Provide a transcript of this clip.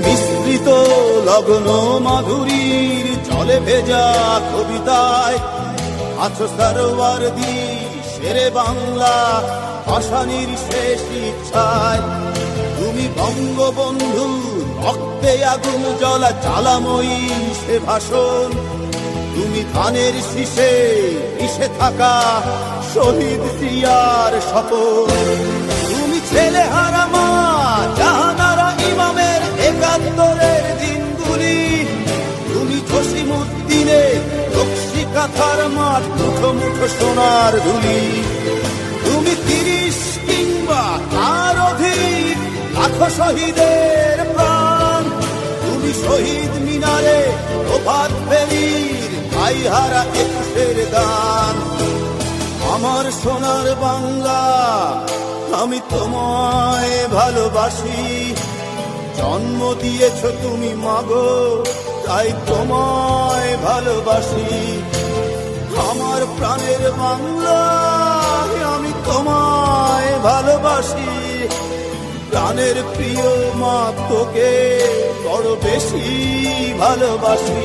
মিশ্রিত লগ্ন মাধুরীর জলে ভেজা কবিতায় আছো সরওয়ারদি শেরে বাংলা ভাষানির শেষ ইচ্ছায়। তুমি বঙ্গবন্ধু রক্তে আগুন জ্বলা জ্বালাময়ী সে ভাষণ। তুমি ধানের শীষে মিশে থাকা শহীদ জিয়ার শপথ। তুমি ছেলে হারা মা জাহানারা ইমামের একাত্তরের দিনগুলি। তুমি জসিমউদ্দিনের রক্সি কাঁথার মাঠ মুঠো মুঠো সোনার ধুলি। তুমি 30 কিংবা তার অধিক লাখো শহীদের প্রাণ। তুমি শহীদ মিনারে প্রভাত ফেরির ভাইহারা 21-এর দান। আমার সোনার বাংলা আমি তোমায় ভালোবাসি। জন্ম দিয়েছ তুমি মাগো তাই তোমায় ভালোবাসি। আমার প্রাণের বাংলা আমি তোমায় ভালোবাসি। প্রাণের প্রিয় মা তোকে বড় বেশি ভালোবাসি।